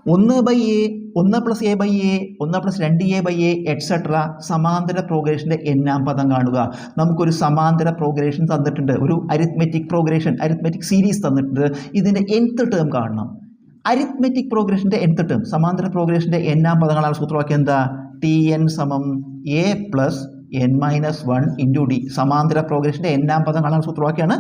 1/a 1+a/a 1+2a/a etcetera സമാന്തര പ്രോഗ്രഷൻ്റെ എന്നാം പദം കാണുക. നമുക്കൊരു സമാന്തര പ്രോഗ്രഷൻ തന്നിട്ടുണ്ട്, ഒരു അരിത്മെറ്റിക് പ്രോഗ്രഷൻ, അരിത്മെറ്റിക് സീരീസ് തന്നിട്ടുണ്ട്. ഇതിൻ്റെ nth ടേം കാണണം. അരിത്മെറ്റിക് പ്രോഗ്രഷൻ്റെ nth ടേം, സമാന്തര പ്രോഗ്രഷൻ്റെ എന്നാം പദങ്ങളാണ് സൂത്രവാക്യം എന്താ? Tn സമം a plus n-1 into D. സമാന്തര പ്രോഗ്രഷൻ്റെ എന്നാം പദം കാണാൻ സൂത്രവാക്യമാണ്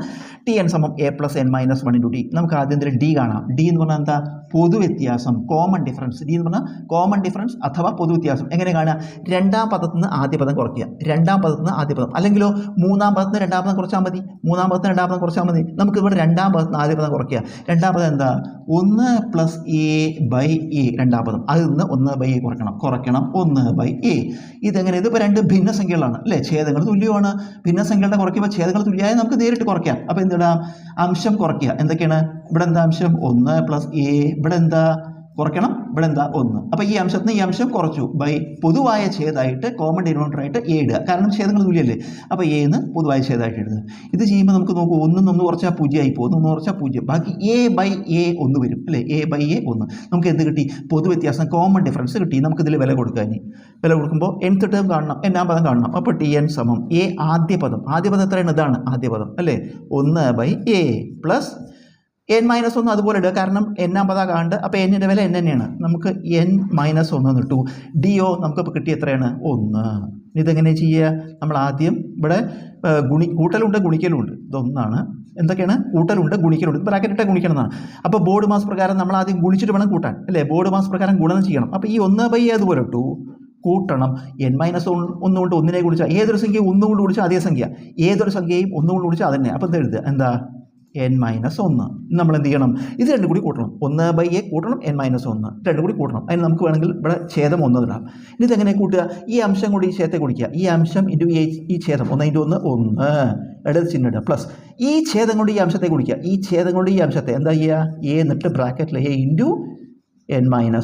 Tn സമം a plus n-1 into D. നമുക്ക് ആദ്യം ഇതിൽ ഡി കാണാം. ഡി എന്ന് പറഞ്ഞാൽ എന്താ? പൊതുവ്യത്യാസം, കോമൺ ഡിഫറൻസ്. ഡി എന്ന് പറഞ്ഞാൽ കോമൺ ഡിഫറൻസ് അഥവാ പൊതുവ്യത്യാസം. എങ്ങനെ കാണുക? രണ്ടാം പദത്തിൽ നിന്ന് ആദ്യ പദം കുറയ്ക്കുക. രണ്ടാം പദത്തിൽ നിന്ന് ആദ്യ പദം, അല്ലെങ്കിലോ മൂന്നാം പദത്തിൽ നിന്ന് രണ്ടാം പദം കുറച്ചാൽ മതി. മൂന്നാം പദത്തിൽ രണ്ടാം പദം കുറച്ചാൽ മതി. നമുക്ക് ഇവിടെ രണ്ടാം പദത്തിൽ നിന്ന് ആദ്യ പദം കുറയ്ക്കുക. രണ്ടാം പദം എന്താ? 1+a/a. രണ്ടാം പദം അതിൽ നിന്ന് 1/a കുറയ്ക്കണം 1/a. ഇതെങ്ങനെ? ഇതിപ്പോൾ രണ്ട് ഭിന്നസംഖ്യകളാണ് അല്ലേ? ഛേദങ്ങൾ തുല്യമാണ്. ഭിന്നസംഖ്യകളുടെ കുറയ്ക്കുമ്പോൾ ഛേദങ്ങൾ തുല്യമായി നമുക്ക് നേരിട്ട് കുറയ്ക്കാം. അപ്പോൾ എന്തിടാം? അംശം കുറയ്ക്കുക. എന്തൊക്കെയാണ്? ഇവിടെ എന്താ അംശം? 1+a. ഇവിടെ എന്താ കുറയ്ക്കണം? ഇവിടെ എന്താ 1. അപ്പോൾ ഈ അംശത്തിന് ഈ അംശം കുറച്ചു. ബൈ പൊതുവായ ഛേദമായിട്ട് കോമൺ ഡിനോമിനേറ്ററായിട്ട് a ഇടുക. കാരണം ഛേദങ്ങൾ തുല്യമല്ലേ. അപ്പോൾ a എന്ന് പൊതുവായ ഛേദമായിട്ട് ഇടുക. ഇത് ചെയ്യുമ്പോൾ നമുക്ക് നോക്കൂ, 1 കുറച്ചാൽ 0 ആയി പോകും. 1 കുറച്ചാൽ 0. ബാക്കി a/a 1 വരും അല്ലേ? a/a 1. നമുക്ക് എന്ത് കിട്ടി? പൊതുവ്യത്യാസം, കോമൺ ഡിഫറൻസ് കിട്ടി. നമുക്കിതിൽ വില കൊടുക്കാൻ. വില കൊടുക്കുമ്പോൾ nth ടേം കാണണം, എന്നാം പദം കാണണം. അപ്പോൾ Tn സമം a ആദ്യ പദം. ആദ്യ പദം എത്രയാണ്? ഇതാണ് ആദ്യ പദം അല്ലേ? 1/a പ്ലസ് n-1 അതുപോലെ ഇടുക. കാരണം എന്നാം പദം കാണണ്ട്. അപ്പോൾ എന്നിൻ്റെ വില n തന്നെയാണ്. നമുക്ക് n-1 കിട്ടു. ഡിയോ നമുക്കിപ്പോൾ കിട്ടിയ എത്രയാണ്? 1. ഇതെങ്ങനെ ചെയ്യുക? നമ്മൾ ആദ്യം ഇവിടെ കൂട്ടലുണ്ട് ഗുണിക്കലുണ്ട്. ഇതൊന്നാണ്. എന്തൊക്കെയാണ്? കൂട്ടലുണ്ട് ഗുണിക്കലുണ്ട്. ബ്രാക്കറ്റ് ഇട്ട് ഗുണിക്കണം എന്നാണ്. അപ്പോൾ ബോർഡ് മാസ് പ്രകാരം നമ്മൾ ആദ്യം ഗുണിച്ചിട്ട് വേണം കൂട്ടാൻ അല്ലേ? ബോർഡ് മാസ് പ്രകാരം ഗുണനം ചെയ്യണം. അപ്പോൾ ഈ 1/a അതുപോലെ ഇട്ടു. കൂട്ടണം n-1 കൊണ്ട് 1 ഗുണിച്ചാൽ ഏതൊരു സംഖ്യ 1 കൊണ്ട് ഗുണിച്ചാൽ അതേ സംഖ്യ. ഏതൊരു സംഖ്യയും 1 കൊണ്ട് ഗുണിച്ചാൽ അതന്നെ. അപ്പോൾ എന്ത് എഴുതുക? എന്താ? n-1. നമ്മൾ എന്ത് ചെയ്യണം? ഇത് രണ്ടും കൂടി കൂട്ടണം. 1/a കൂട്ടണം n-1 രണ്ടും കൂടി കൂട്ടണം. അതിന് നമുക്ക് വേണമെങ്കിൽ ഇവിടെ ഛേദം 1 ഇടാം. ഇനി ഇതെങ്ങനെ കൂട്ടുക? ഈ അംശം കൂടി ഈ ഛേദത്തെ കുടിക്കുക. ഈ അംശം ഇൻറ്റു ഈ ഛേദം 1 ഇടത് ചിഹ്നം ഇടുക. പ്ലസ് ഈ ഛേദം കൊണ്ട് ഈ അംശത്തെ കുടിക്കുക. ഈ ഛേദം കൊണ്ട് ഈ അംശത്തെ എന്താ ചെയ്യുക? a എന്നിട്ട് ബ്രാക്കറ്റിൽ a ഇൻറ്റു n-1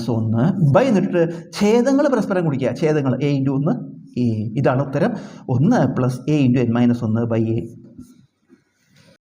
ബൈ എന്നിട്ട് ഛേദങ്ങൾ പരസ്പരം കുടിക്കുക. ഛേദങ്ങൾ a ഇൻറ്റു 1 a. ഇതാണ് ഉത്തരം. 1+a into n-1/a.